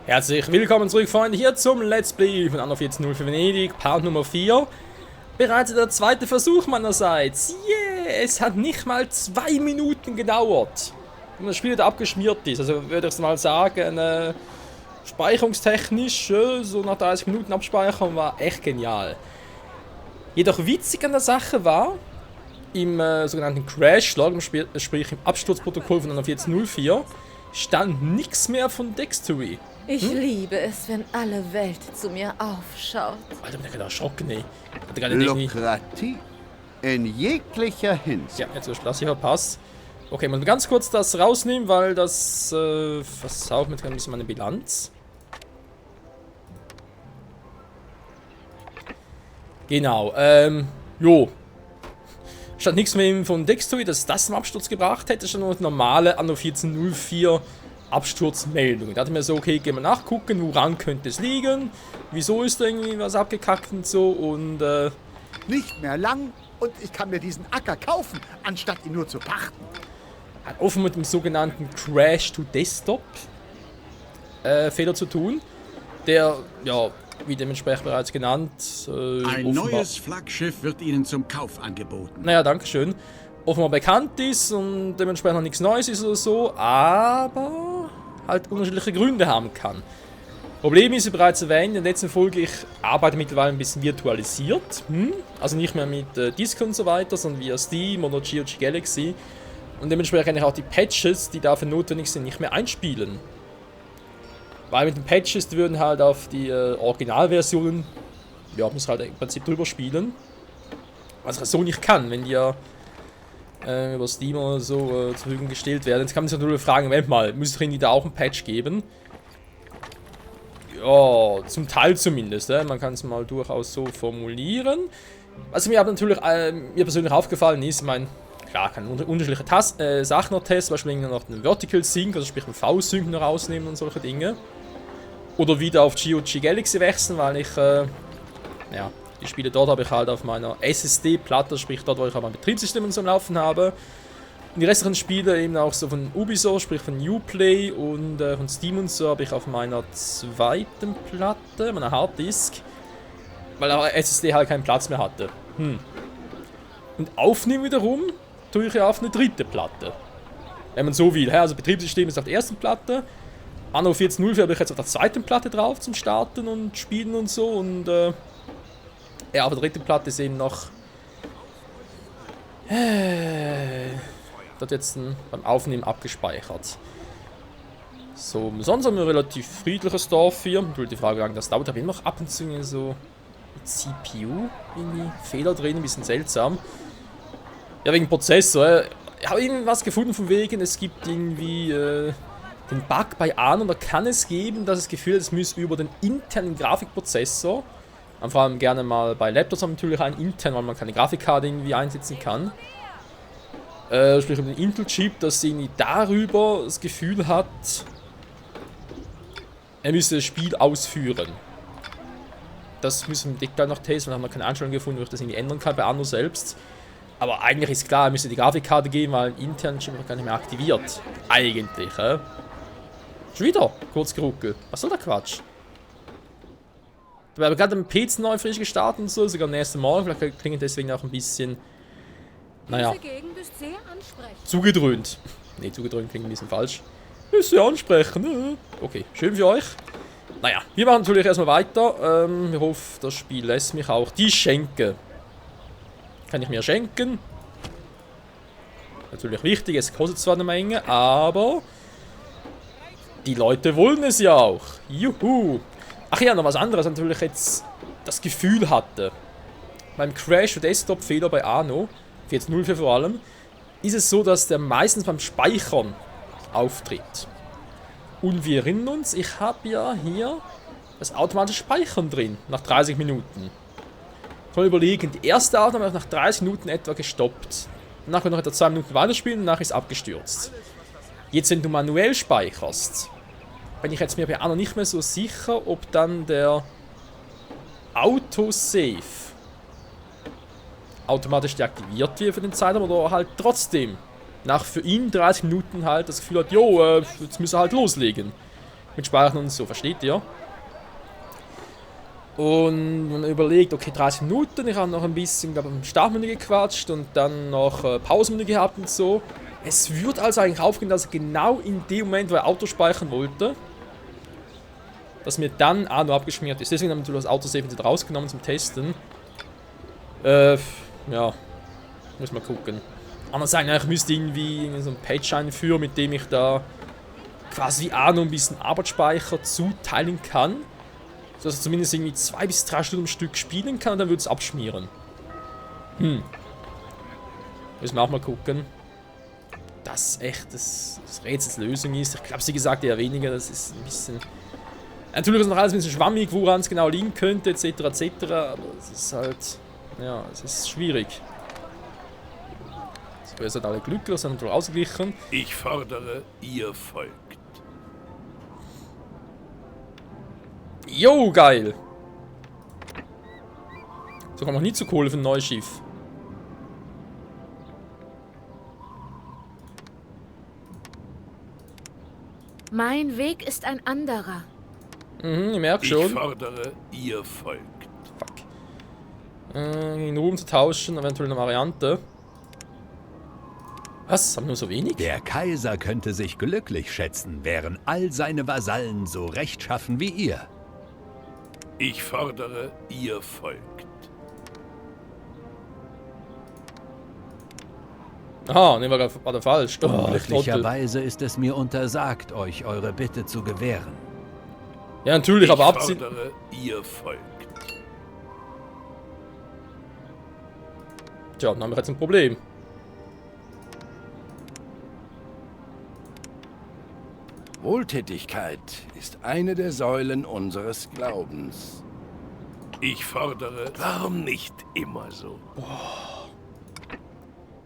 Herzlich willkommen zurück, Freunde, hier zum Let's Play von Anno 14.0 für Venedig, Part Nummer 4. Bereits der zweite Versuch meinerseits. Yeah, es hat nicht mal 2 Minuten gedauert. Und das Spiel wieder abgeschmiert ist. Also würde ich mal sagen, speicherungstechnisch, so nach 30 Minuten abspeichern war echt genial. Jedoch witzig an der Sache war, im sogenannten Crash-Log, sprich im Absturzprotokoll von Anno 14.04, stand nichts mehr von Dextery. Ich liebe es, wenn alle Welt zu mir aufschaut. Alter, bin ich gerade erschrocken, ey. Lokratie in jeglicher Hinsicht. Ja, jetzt lasse ich verpasst. Okay, mal ganz kurz das rausnehmen, weil das versaut mit ein bisschen meine Bilanz. Genau, jo. Statt nichts mehr von Dextery, dass das zum Absturz gebracht hätte, schon nur normale Anno 14.04 Absturzmeldung. Da dachte ich mir so, okay, gehen wir nachgucken, woran könnte es liegen, wieso ist da irgendwie was abgekackt und so und Nicht mehr lang und ich kann mir diesen Acker kaufen, anstatt ihn nur zu pachten. hat offen mit dem sogenannten Crash to Desktop Fehler zu tun, der, ja, wie dementsprechend bereits genannt, Ein neues Flaggschiff wird Ihnen zum Kauf angeboten. naja, dankeschön, offenbar bekannt ist und dementsprechend noch nichts Neues ist oder so, aber halt unterschiedliche Gründe haben kann. Problem ist, wie bereits erwähnt, in der letzten Folge, ich arbeite mittlerweile ein bisschen virtualisiert. Also nicht mehr mit Disk und so weiter, sondern via Steam oder GOG Galaxy. Und dementsprechend kann ich auch die Patches, die dafür notwendig sind, nicht mehr einspielen. Weil mit den Patches, die würden halt auf die Originalversionen, ja, muss halt im Prinzip drüber spielen. Was ich so nicht kann, wenn die ja über Steam oder so zur Verfügung gestellt werden. Jetzt kann man sich natürlich fragen, Moment mal, müsste Ihnen da auch ein Patch geben? Ja, zum Teil zumindest. Man kann es mal durchaus so formulieren. Was mir aber natürlich mir persönlich aufgefallen ist, ich meine, klar, kann unterschiedliche Sachen noch testen, zum Beispiel noch den Vertical Sync, also sprich den V-Sync noch rausnehmen und solche Dinge. Oder wieder auf GOG Galaxy wechseln, weil ich, ja, die Spiele dort habe ich halt auf meiner SSD-Platte, sprich dort, wo ich auch mein Betriebssystem und so am Laufen habe. Und die restlichen Spiele eben auch so von Ubisoft, sprich von Uplay und von Steam und so habe ich auf meiner zweiten Platte, meiner Harddisk, weil der SSD halt keinen Platz mehr hatte. Und aufnehmen wiederum tue ich ja auf eine dritte Platte. Wenn man so will. Also Betriebssystem ist auf der ersten Platte. Anno 14.04 habe ich jetzt auf der zweiten Platte drauf zum Starten und Spielen und so. Und ja, auf der dritten Platte ist eben noch dort jetzt beim Aufnehmen abgespeichert. So, sonst haben wir ein relativ friedliches Dorf hier. Natürlich die Frage, wie lange das dauert. Da habe ich noch ab und zu so mit CPU irgendwie Fehler drin, ein bisschen seltsam. Ja, wegen Prozessor. Ich habe irgendwas gefunden von wegen, es gibt irgendwie den Bug bei Anno, da kann es geben, dass das Gefühl hat, es müsste über den internen Grafikprozessor, vor allem gerne mal bei Laptops haben natürlich einen internen, weil man keine Grafikkarte irgendwie einsetzen kann. Sprich über den Intel-Chip, dass sie irgendwie darüber das Gefühl hat, er müsste das Spiel ausführen. Das müssen wir im Detail noch testen, wir haben noch keine Einstellung gefunden, wo ich das irgendwie ändern kann bei Anno selbst. Aber eigentlich ist klar, er müsste die Grafikkarte geben, weil ein internen Chip noch gar nicht mehr aktiviert. Eigentlich, Schon wieder kurz geruckelt. Was soll der Quatsch? Wir haben gerade am PC neu frisch gestartet und so, sogar am nächsten Morgen. Vielleicht klingt deswegen auch ein bisschen, naja, zugedröhnt. Ne, zugedröhnt klingt ein bisschen falsch. Ist sehr ansprechend, ne? Okay, schön für euch. Naja, wir machen natürlich erstmal weiter. Ich hoffe, das Spiel lässt mich auch die Schenke. Kann ich mir schenken. Natürlich wichtig, es kostet zwar eine Menge, aber die Leute wollen es ja auch. Juhu. Ach ja, noch was anderes, natürlich jetzt das Gefühl hatte. Beim Crash- und Desktop-Fehler bei Anno, 14.04 vor allem, ist es so, dass der meistens beim Speichern auftritt. Und wir erinnern uns, ich habe ja hier das automatische Speichern drin, nach 30 Minuten. Ich kann überlegen, die erste Aufnahme habe ich nach 30 Minuten etwa gestoppt. Danach kann ich noch etwa 2 Minuten weiterspielen und danach ist es abgestürzt. Jetzt, wenn du manuell speicherst, bin ich jetzt mir bei Anno nicht mehr so sicher, ob dann der Autosave automatisch deaktiviert wird für den Zeitraum oder halt trotzdem nach für ihn 30 Minuten halt das Gefühl hat, jo, jetzt müssen wir halt loslegen. mit Speichern und so, versteht ihr? Und man überlegt, okay, 30 Minuten, ich habe noch ein bisschen, glaube ich, im Startmenü gequatscht und dann noch Pausenmenü gehabt und so. Es wird also eigentlich aufgehen, dass er genau in dem Moment, wo er Auto speichern wollte, dass mir dann auch nur abgeschmiert ist. Deswegen haben wir natürlich das Autosave wieder rausgenommen zum Testen. Ja, muss mal gucken. Andererseits, ich müsste irgendwie so ein Patch einführen, mit dem ich da quasi auch noch ein bisschen Arbeitsspeicher zuteilen kann. Sodass ich zumindest irgendwie 2 bis 3 Stunden am Stück spielen kann und dann würde es abschmieren. Müssen wir auch mal gucken. Das echt das Rätsels Lösung ist. Ich glaube, sie gesagt eher weniger, das ist ein bisschen... Natürlich ist noch alles ein bisschen schwammig, woran es genau liegen könnte, etc. etc. Aber es ist halt... Ja, es ist schwierig. So, ihr seid alle glücklich, sind natürlich ausgeglichen. Ich fordere, ihr folgt. Jo, geil! So kommt noch nie zu Kohle für ein neues Schiff. Mein Weg ist ein anderer. Ich merke Ich schon. fordere, ihr folgt. Fuck. In Ruhm zu tauschen, eventuell eine Variante. Was? Haben wir nur so wenig? Der Kaiser könnte sich glücklich schätzen, wären all seine Vasallen so rechtschaffen wie ihr. Ich fordere, ihr folgt. Aha, ne, war da falsch. Oh, Trottel. Glücklicherweise ist es mir untersagt, euch eure Bitte zu gewähren. Ja, natürlich, aber Ich abziehen. fordere, ihr folgt. Tja, dann haben wir jetzt ein Problem. Wohltätigkeit ist eine der Säulen unseres Glaubens. Ich fordere, warum nicht immer so?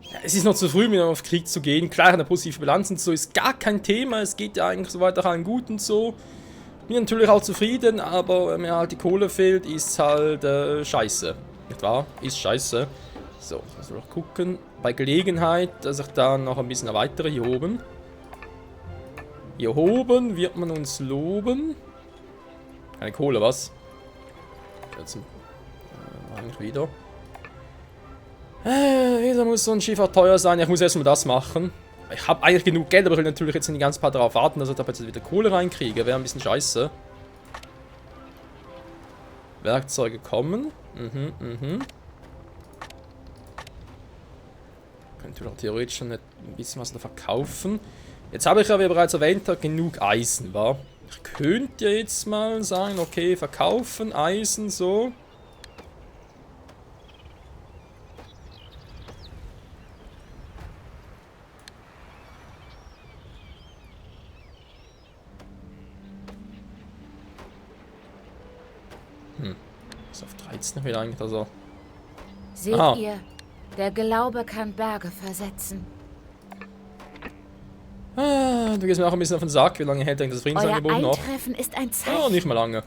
Ja, es ist noch zu früh, wieder auf Krieg zu gehen. Klar, eine positive Bilanz und so ist gar kein Thema. Es geht ja eigentlich so weiter an gut und so. Bin natürlich auch zufrieden, aber wenn mir halt die Kohle fehlt, ist halt scheiße. Nicht wahr? Ist scheiße. So, also noch gucken. Bei Gelegenheit, dass ich da noch ein bisschen erweitere hier oben. Hier oben wird man uns loben. Keine Kohle, was? Jetzt eigentlich wieder. Wieder muss so ein Schiff auch teuer sein. Ja, ich muss erstmal das machen. Ich habe eigentlich genug Geld, aber ich will natürlich jetzt nicht die ganze Part darauf warten, dass ich da jetzt wieder Kohle reinkriege. Wäre ein bisschen scheiße. Werkzeuge kommen. Könnte auch theoretisch schon ein bisschen was da verkaufen. Jetzt habe ich ja, wie bereits erwähnt habe, genug Eisen, wa? Ich könnte ja jetzt mal sagen, okay, verkaufen, Eisen, so. Ist auf 13 wieder eigentlich, also. Seht Aha. ihr, der Glaube kann Berge versetzen. Ah, du gehst mir auch ein bisschen auf den Sack. Wie lange hält eigentlich das Euer Friedensangebot noch? Eintreffen ist ein Oh, Zeichen. nicht mal lange.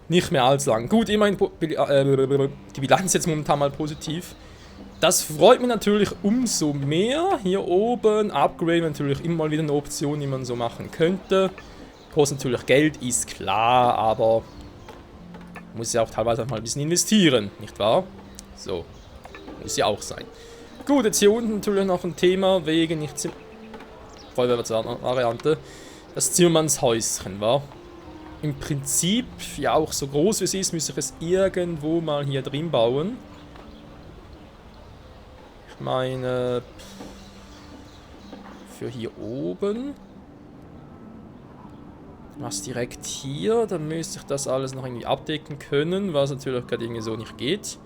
Nicht mehr allzu lang. Gut, immerhin die Bilanz jetzt momentan mal positiv. Das freut mich natürlich umso mehr. Hier oben, Upgrade natürlich immer mal wieder eine Option, die man so machen könnte. Kostet natürlich Geld, ist klar, aber muss ja auch teilweise mal ein bisschen investieren, nicht wahr? So, muss ja auch sein. Gut, jetzt hier unten natürlich noch ein Thema wegen nicht Feuerwehr-Variante. Das Zimmermannshäuschen, war. Im Prinzip, ja auch so groß wie es ist, müsste ich es irgendwo mal hier drin bauen. Ich meine, für hier oben. Was direkt hier, dann müsste ich das alles noch irgendwie abdecken können, was natürlich gerade irgendwie so nicht geht.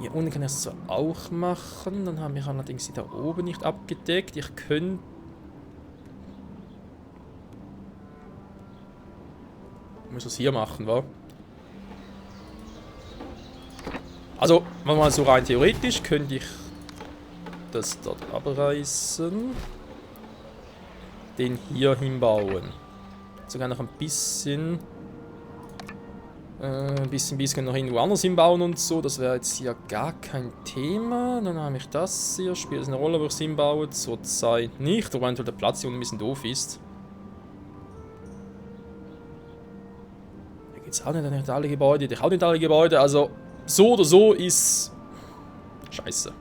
Hier unten kann ich es so auch machen, dann haben wir allerdings die da oben nicht abgedeckt. Ich könnte... Ich muss es hier machen, wa? Also, mal so rein theoretisch könnte ich das dort abreißen, den hier hinbauen. Sogar noch ein bisschen Ein bisschen können noch irgendwo anders hinbauen und so. Das wäre jetzt hier gar kein Thema. Dann habe ich das hier. Spielt es eine Rolle, wo ich es hinbaue? Zurzeit nicht. Wobei der Platz hier unten ein bisschen doof ist. Hier geht es auch nicht alle Gebäude. Ich auch nicht alle Gebäude. Also so oder so ist scheiße.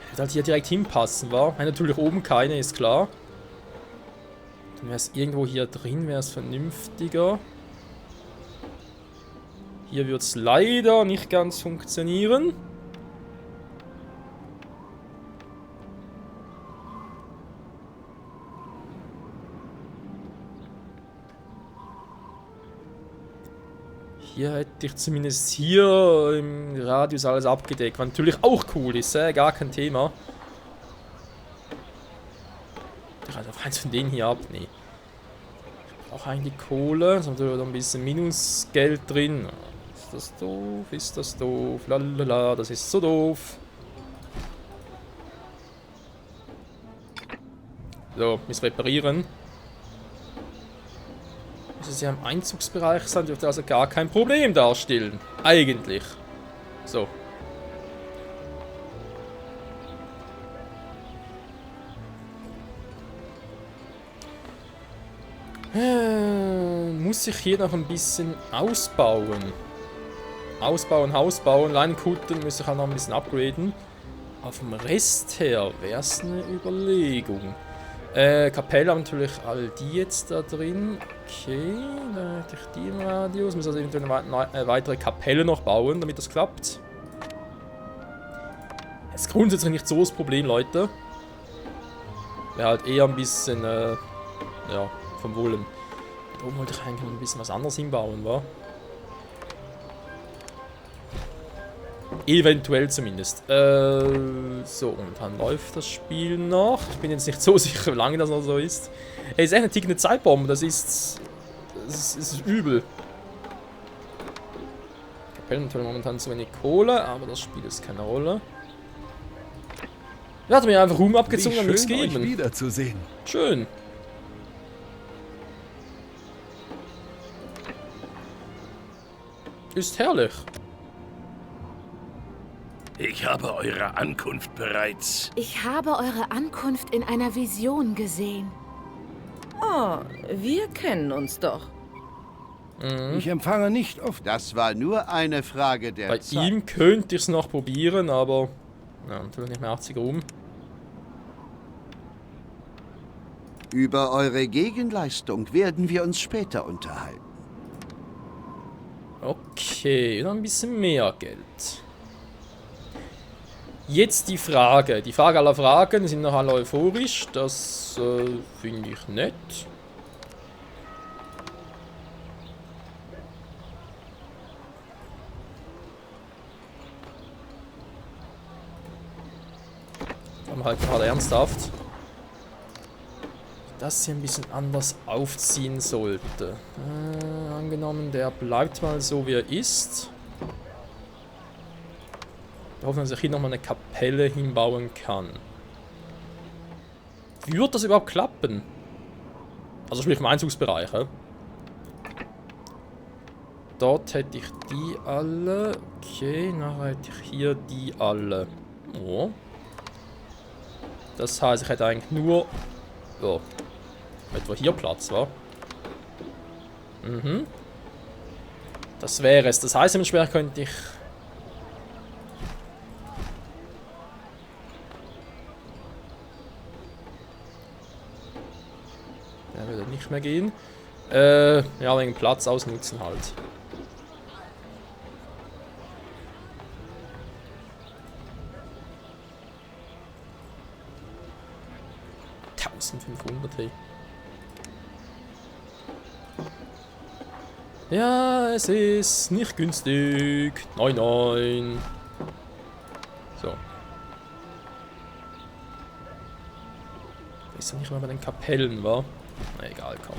Hätte halt hier direkt hinpassen, wa? Natürlich oben keine, ist klar. Dann wäre es irgendwo hier drin, wäre es vernünftiger. Hier wird es leider nicht ganz funktionieren. Hier hätte ich zumindest hier im Radius alles abgedeckt, was natürlich auch cool ist, gar kein Thema. Ich reiße auf eins von denen hier ab, nee. Ich brauche eigentlich Kohle, jetzt haben wir da ein bisschen Minusgeld drin. Ist das doof? Ist das doof? Lalala, das ist so doof. So, müssen reparieren. Muss es ja im Einzugsbereich sein, dürfte also gar kein Problem darstellen. Eigentlich. So. Muss ich hier noch ein bisschen ausbauen. Haus bauen. Leinenkutten muss ich auch noch ein bisschen upgraden. Aber vom Rest her wäre es eine Überlegung. Kapelle haben natürlich all die jetzt da drin. Okay, da hätte ich die im Radius. Muss also eventuell eine weitere Kapelle noch bauen, damit das klappt. Das ist grundsätzlich nicht so das Problem, Leute. Wäre halt eher ein bisschen, ja, vom Wollen. Da oben wollte ich eigentlich noch ein bisschen was anderes hinbauen, wa? Eventuell zumindest. So, und dann läuft das Spiel noch. Ich bin jetzt nicht so sicher, wie lange das noch so ist. Ey, ist echt eine tickende Zeitbombe. Das ist übel. Kapellen natürlich momentan zu wenig Kohle, aber das spielt jetzt keine Rolle. Er hat mir einfach Ruhm abgezogen und nichts gegeben. Euch wiederzusehen. Schön. Ist herrlich. Ich habe eure Ankunft bereits. Ich habe eure Ankunft in einer Vision gesehen. Oh, wir kennen uns doch. Ich empfange nicht oft. Das war nur eine Frage der Bei Zeit. ihm könnte ich es noch probieren, aber ja, natürlich nicht mehr 80 Ruhm. Über eure Gegenleistung werden wir uns später unterhalten. Okay, dann ein bisschen mehr Geld. Jetzt die Frage. Die Frage aller Fragen, sind noch alle euphorisch. Das finde ich nett. Dann halt gerade ernsthaft. Das hier ein bisschen anders aufziehen sollte. Angenommen, der bleibt mal so, wie er ist. Wir hoffen, dass ich hier nochmal eine Kapelle hinbauen kann. Wie wird das überhaupt klappen? Also sprich im Einzugsbereich, he? Dort hätte ich die alle. Okay, nachher hätte ich hier die alle. Oh. Das heißt, ich hätte eigentlich nur... Oh. Etwa hier Platz, wa? Mhm. Das wäre es. Das heißt, im Schwer könnte ich... Der würde nicht mehr gehen. Ja, wegen Platz ausnutzen halt. hey. Ja, es ist nicht günstig. Nein, nein. So. Ist ja nicht mal bei den Kapellen, wa? Na egal, komm.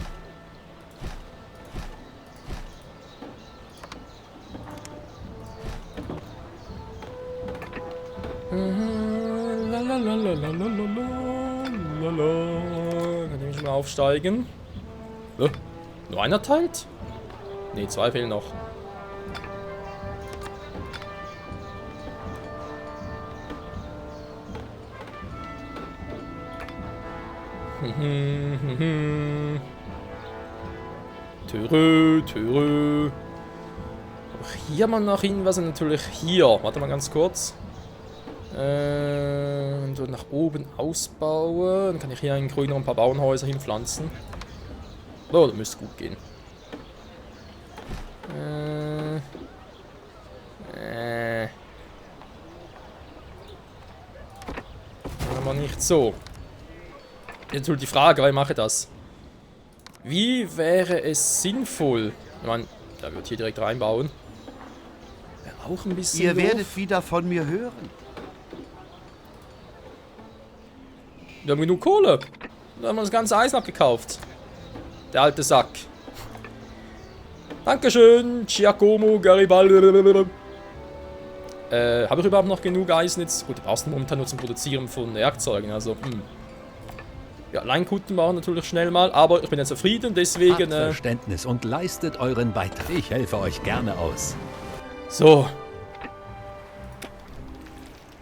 Kann ich mal aufsteigen? Nur einer teilt? Ne, 2 fehlen noch. Törö. Auch hier mal nach hinten, was natürlich hier. Warte mal ganz kurz. So nach oben ausbauen. Dann kann ich hier in grün noch ein paar Bauernhäuser hinpflanzen. Oh, das müsste gut gehen. Aber nicht so. Jetzt halt die Frage, weil ich mache das. Wie wäre es sinnvoll? Ich meine, da wird hier direkt reinbauen. Wäre auch ein bisschen Ihr doof. werdet wieder von mir hören. Wir haben genug Kohle. Da haben wir das ganze Eisen abgekauft. Der alte Sack. Dankeschön, Giacomo Garibaldi. Habe ich überhaupt noch genug Eisen jetzt? Gut, du brauchst momentan nur zum Produzieren von Werkzeugen, also, Ja, Leinkutten machen natürlich schnell mal, aber ich bin ja zufrieden, deswegen, Habt Verständnis und leistet euren Beitrag. Ich helfe euch gerne aus. So.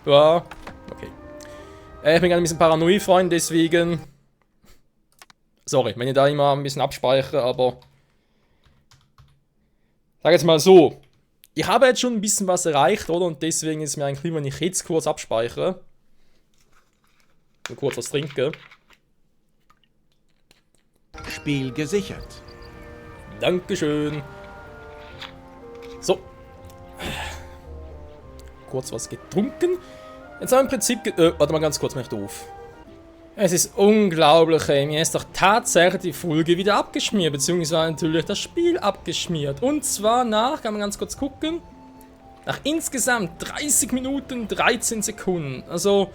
Ja, okay. Ich bin ein bisschen paranoid, Freund, deswegen... Sorry, wenn ich da immer ein bisschen abspeichere, aber... Sag jetzt mal so. Ich habe jetzt schon ein bisschen was erreicht, oder? Und deswegen ist mir eigentlich lieber, wenn ich jetzt kurz abspeichere. Und kurz was trinke. Spiel gesichert. Dankeschön. So. Kurz was getrunken. Jetzt haben wir im Prinzip... warte mal ganz kurz, bin ich doof. Es ist unglaublich, ey. Mir ist doch tatsächlich die Folge wieder abgeschmiert, beziehungsweise natürlich das Spiel abgeschmiert. Und zwar nach, kann man ganz kurz gucken, nach insgesamt 30 Minuten 13 Sekunden. Also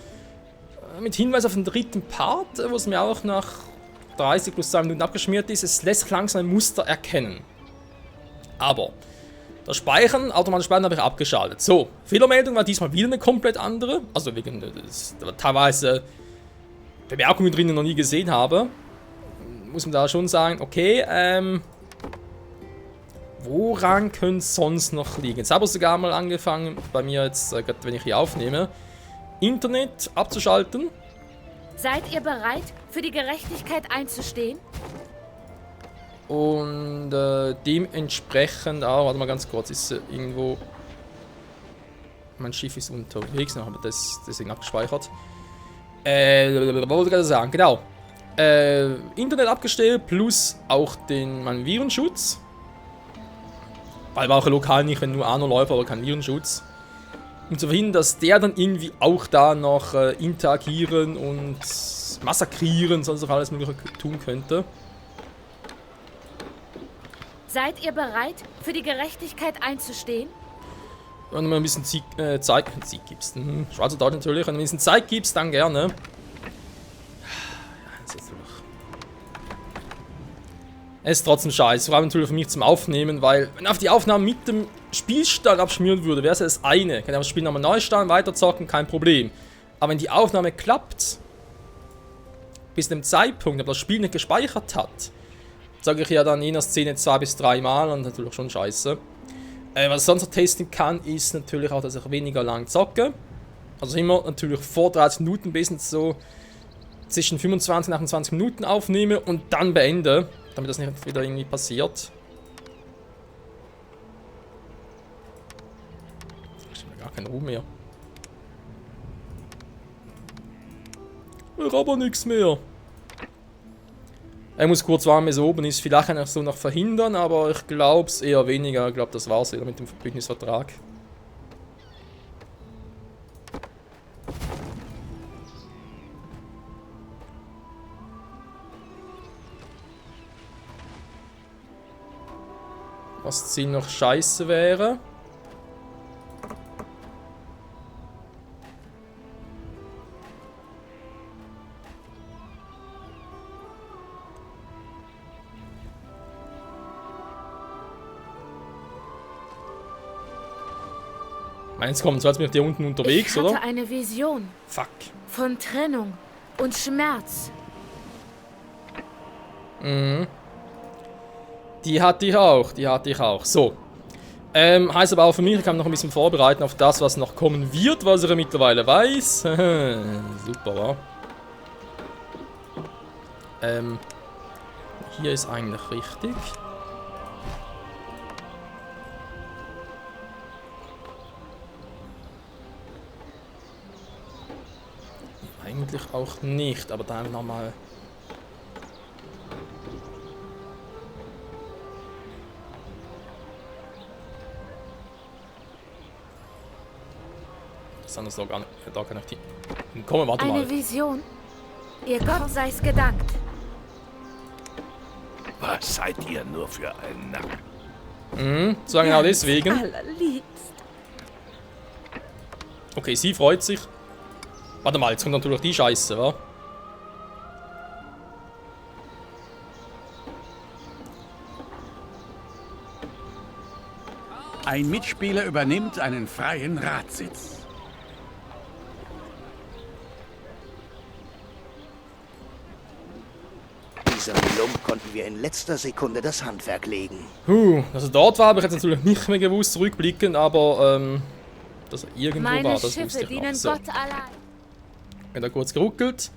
mit Hinweis auf den dritten Part, wo es mir auch nach 30 plus 2 Minuten abgeschmiert ist, es lässt langsam ein Muster erkennen. Aber das Speichern, automatisch Speichern habe ich abgeschaltet. So, Fehlermeldung war diesmal wieder eine komplett andere. Also wegen teilweise Bemerkungen drin, die ich noch nie gesehen habe. Muss man da schon sagen, okay, woran könnte es sonst noch liegen? Jetzt habe ich sogar mal angefangen, bei mir jetzt, gerade wenn ich hier aufnehme, Internet abzuschalten. Seid ihr bereit, für die Gerechtigkeit einzustehen? Und dementsprechend auch, warte mal ganz kurz, ist irgendwo... Mein Schiff ist unterwegs, dann haben wir das deswegen abgespeichert. Was wollte ich gerade sagen? Genau. Internet abgestellt, plus auch meinen Virenschutz. Weil wir auch lokal nicht, wenn nur Arno läuft, aber kein Virenschutz. Um zu verhindern, dass der dann irgendwie auch da noch interagieren und massakrieren, sonst auch alles mögliche tun könnte. Seid ihr bereit, für die Gerechtigkeit einzustehen? Wenn du mir ein bisschen Zeit gibst. Schwarzer Deutsch natürlich. Wenn du mir ein bisschen Zeit gibst, dann gerne. Es ist trotzdem scheiße. Vor allem natürlich für mich zum Aufnehmen, weil wenn auf die Aufnahme mit dem Spielstand abschmieren würde, wäre es ja das eine. Kann ich das Spiel nochmal neu starten, weiterzocken, kein Problem. Aber wenn die Aufnahme klappt, bis dem Zeitpunkt, aber das Spiel nicht gespeichert hat, sage ich ja dann in einer Szene 2 bis 3 Mal und natürlich schon scheiße. Was ich sonst noch testen kann, ist natürlich auch, dass ich weniger lang zocke. Also immer natürlich vor 30 Minuten bis so zwischen 25 und 28 Minuten aufnehme und dann beende, damit das nicht wieder irgendwie passiert. Ich habe gar keinen Ruhe mehr. Ich habe aber nichts mehr. Er muss kurz warten, bis er oben ist. Vielleicht kann er so noch verhindern, aber ich glaube es eher weniger. Ich glaube, das war es wieder mit dem Bündnisvertrag. Was Ziel noch scheiße wäre. Meins kommt, so als bin ich hier unten unterwegs, oder? Ich hatte eine Vision. Fuck. Von Trennung und Schmerz. Mhm. Die hatte ich auch. So. Heißt aber auch für mich, ich kann mich noch ein bisschen vorbereiten auf das, was noch kommen wird, was ich ja mittlerweile weiß. Super, wa? Hier ist eigentlich richtig. Eigentlich auch nicht, aber dann nochmal. Das ist da gar nicht hin. Komm, warte mal. Eine Vision. Ihr Gott sei's gedankt. Was seid ihr nur für ein Narr? So genau deswegen. Allerliebst. Okay, sie freut sich. Warte mal, jetzt kommt natürlich die Scheiße, wa? Ein Mitspieler übernimmt einen freien Ratssitz. Diesem Lump konnten wir in letzter Sekunde das Handwerk legen. Also dort war, aber ich hätte natürlich nicht mehr gewusst, zurückblickend, aber dass er irgendwo Meine war, das Schiffe wusste ich noch. dienen So, Gott allein. da kurz geruckelt.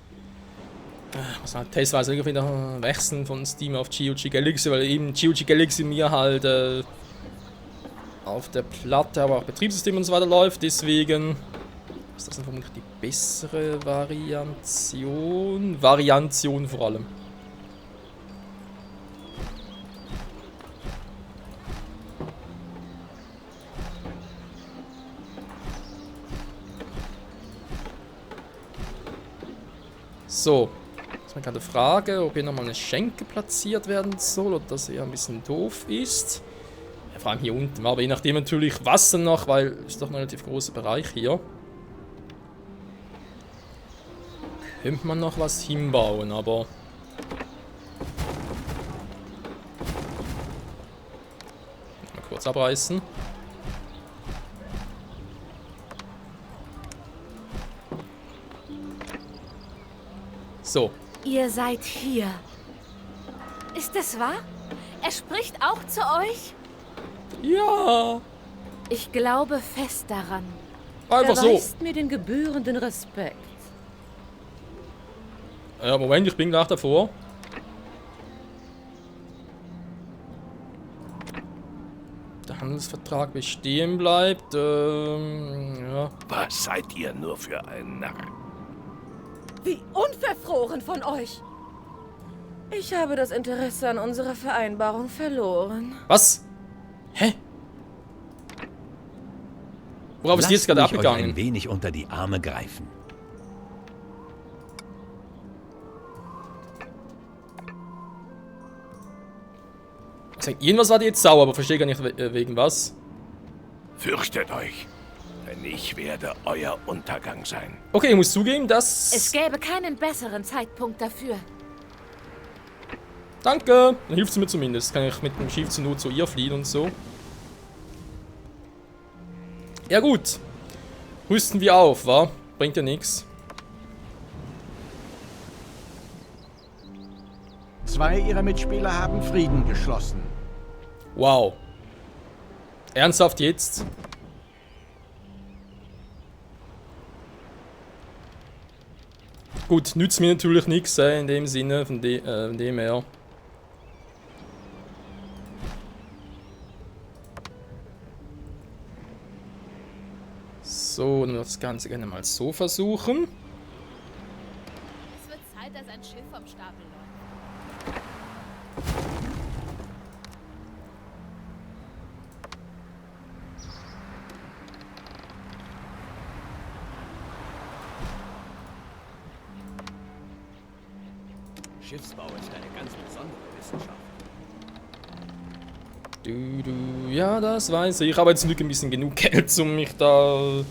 Was halt testweise irgendwie wieder wechseln von Steam auf GOG Galaxy, weil eben GOG Galaxy mir halt auf der Platte, aber auch Betriebssystem und so weiter läuft, deswegen ist das dann vermutlich die bessere Variation vor allem. So, jetzt mal gerade eine Frage, ob hier nochmal eine Schenke platziert werden soll oder dass eher ein bisschen doof ist. Ja, vor allem hier unten, aber je nachdem natürlich was denn noch, weil es ist doch ein relativ großer Bereich hier. Könnte man noch was hinbauen, aber... Mal kurz abreißen. So. Ihr seid hier. Ist es wahr? Er spricht auch zu euch? Ja. Ich glaube fest daran. Einfach so. Erweist mir den gebührenden Respekt. Ja, Moment, ich bin gleich davor. Der Handelsvertrag bestehen bleibt. Ja. Was seid ihr nur für ein Narr? Wie unverfroren von euch! Ich habe das Interesse an unserer Vereinbarung verloren. Was? Hä? Worauf ist die jetzt gerade Lasst mich euch abgegangen? ein wenig unter die Arme greifen. Irgendwas war die jetzt sauer, aber verstehe gar nicht wegen was. Fürchtet euch, denn ich werde euer Untergang sein. Okay, ich muss zugeben, dass... Es gäbe keinen besseren Zeitpunkt dafür. Danke! Dann hilft es mir zumindest. Kann ich mit dem Schiff zur Not zu ihr fliehen und so. Ja gut. Rüsten wir auf, wa? Bringt ja nichts. 2 ihrer Mitspieler haben Frieden geschlossen. Wow. Ernsthaft jetzt? Gut, nützt mir natürlich nichts in dem Sinne, von dem her. So, dann wird das Ganze gerne mal so versuchen. Es wird Zeit, dass ein Schiff vom Stapel läuft. Schiffsbau ist eine ganz besondere Wissenschaft. Ja, das weiß ich. Ich habe jetzt nicht ein bisschen genug Geld, um mich da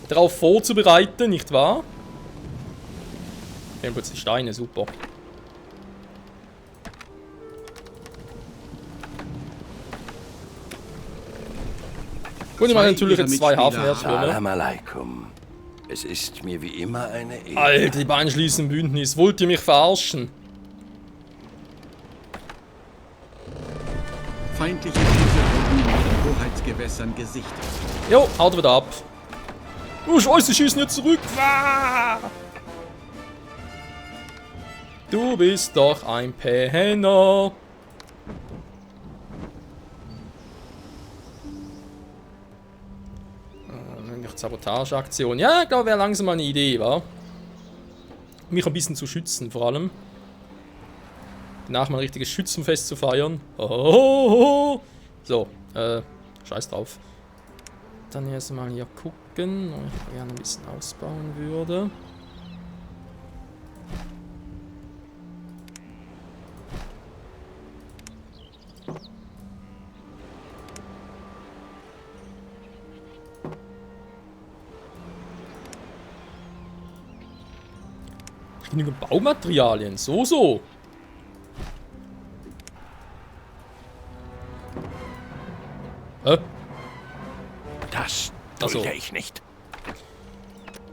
darauf vorzubereiten, nicht wahr? Wir haben plötzlich Steine, super. Und ich meine natürlich jetzt 2 Hafenhersteller. Salam alaikum. Es ist mir wie immer eine Ehre. Alter, die beiden schließen Bündnis. Wollt ihr mich verarschen? Feindliche Schiffe wurden in den Hoheitsgewässern gesichtet. Jo, haut wieder ab. Oh, Scheiße, schießen jetzt zurück. Ah! Du bist doch ein Penner. Sabotageaktion. Ja, ich glaube, wäre langsam mal eine Idee, wa? Mich ein bisschen zu schützen, vor allem. Danach mal ein richtiges Schützenfest zu feiern. Oh. So, scheiß drauf. Dann erstmal hier gucken, ob ich gerne ein bisschen ausbauen würde. Genügend Baumaterialien, so. Das dulde ich nicht.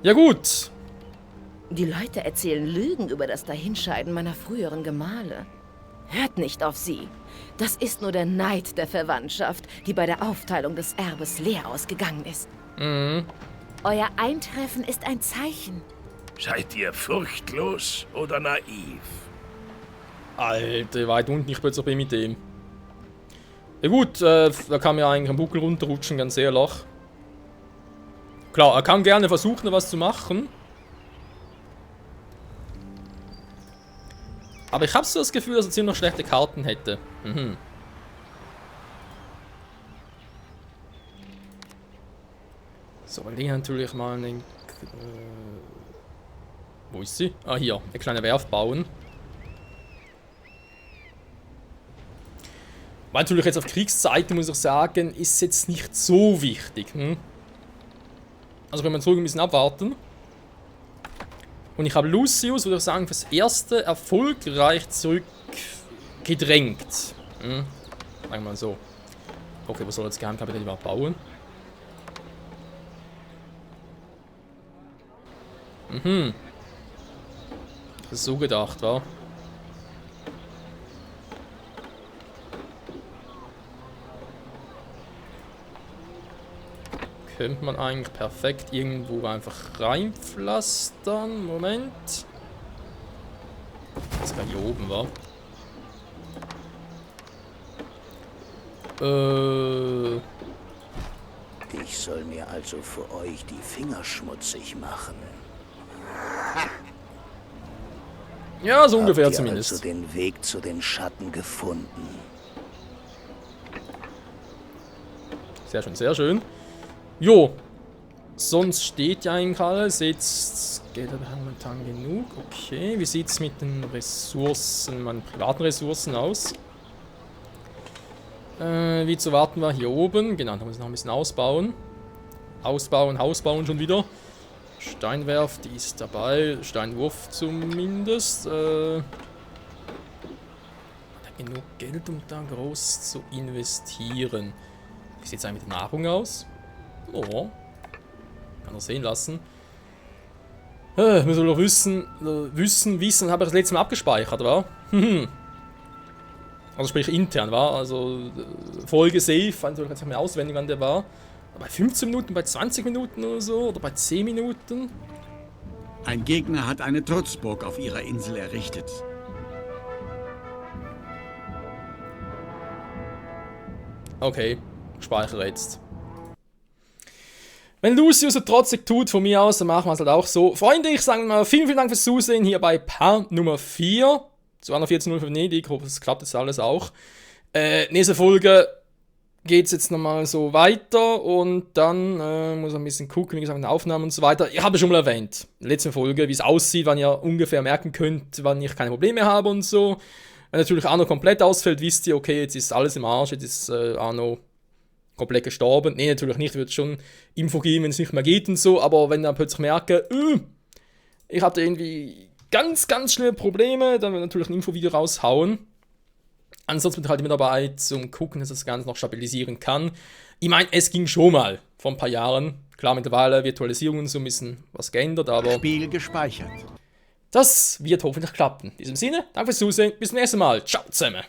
Ja gut. Die Leute erzählen Lügen über das Dahinscheiden meiner früheren Gemahle. Hört nicht auf sie. Das ist nur der Neid der Verwandtschaft, die bei der Aufteilung des Erbes leer ausgegangen ist. Euer Eintreffen ist ein Zeichen. Seid ihr furchtlos oder naiv? Alter, weit unten, ich plötzlich bin mit dem. Ja gut, da kann mir eigentlich am Buckel runterrutschen, ganz ehrlich. Klar, er kann gerne versuchen, was zu machen. Aber ich habe so das Gefühl, dass er ziemlich schlechte Karten hätte. So, weil die natürlich mal einen... wo ist sie? Ah, hier. Eine kleine Werft bauen. Weil natürlich jetzt auf Kriegszeiten, muss ich sagen, ist jetzt nicht so wichtig. Also wenn wir zurück ein bisschen abwarten. Und ich habe Lucius, würde ich sagen, fürs Erste erfolgreich zurückgedrängt. Sagen wir mal so. Okay, was soll jetzt Geheimkapitän überhaupt bauen? Das ist so gedacht, wa? Könnte man eigentlich perfekt irgendwo einfach reinpflastern. Moment. Das war hier oben, wa? Ich soll mir also für euch die Finger schmutzig machen. Ja, so ungefähr Habt ihr zumindest. also den Weg zu den Schatten gefunden? Sehr schön, sehr schön. Jo. Sonst steht ja eigentlich alles. Jetzt geht aber momentan genug. Okay, wie sieht es mit den Ressourcen, meinen privaten Ressourcen aus? Wie zu warten war hier oben. Genau, da muss ich noch ein bisschen ausbauen. Ausbauen, Haus bauen schon wieder. Steinwerft, die ist dabei. Steinwurf zumindest. Hat genug Geld, um da groß zu investieren. Wie sieht es eigentlich mit der Nahrung aus? Oh. Kann er sehen lassen. Wir sollen doch wissen, habe ich das letzte Mal abgespeichert, wa? Also sprich intern, war. Also Folge Safe, also ich kann nicht mehr auswendig, wann der war. Bei 15 Minuten, bei 20 Minuten oder so, oder bei 10 Minuten. Ein Gegner hat eine Trutzburg auf ihrer Insel errichtet. Okay, speichere jetzt. Wenn Lucius so trotzig tut, von mir aus, dann machen wir es halt auch so. Freunde, ich sage mal vielen Dank fürs Zusehen hier bei Part Nummer 4. 214.0 für Venedig, ich hoffe, es klappt jetzt alles auch. Nächste Folge geht es jetzt nochmal so weiter und dann muss ich ein bisschen gucken, wie gesagt, mit den Aufnahmen und so weiter. Ich habe schon mal erwähnt, in der letzten Folge, wie es aussieht, wann ihr ungefähr merken könnt, wann ich keine Probleme habe und so. Wenn natürlich Arno komplett ausfällt, wisst ihr, okay, jetzt ist alles im Arsch, jetzt ist Arno komplett gestorben. Nee, natürlich nicht, wird schon Info geben, wenn es nicht mehr geht und so, aber wenn ihr plötzlich merkt, ich hatte irgendwie ganz, ganz schlimme Probleme, dann wird natürlich ein Infovideo raushauen. Ansonsten bin ich halt immer dabei, zum Gucken, dass das Ganze noch stabilisieren kann. Ich meine, es ging schon mal vor ein paar Jahren. Klar, mittlerweile Virtualisierung und so ein bisschen was geändert, aber Spiel gespeichert. das wird hoffentlich klappen. In diesem Sinne, danke fürs Zusehen, bis zum nächsten Mal. Ciao zusammen.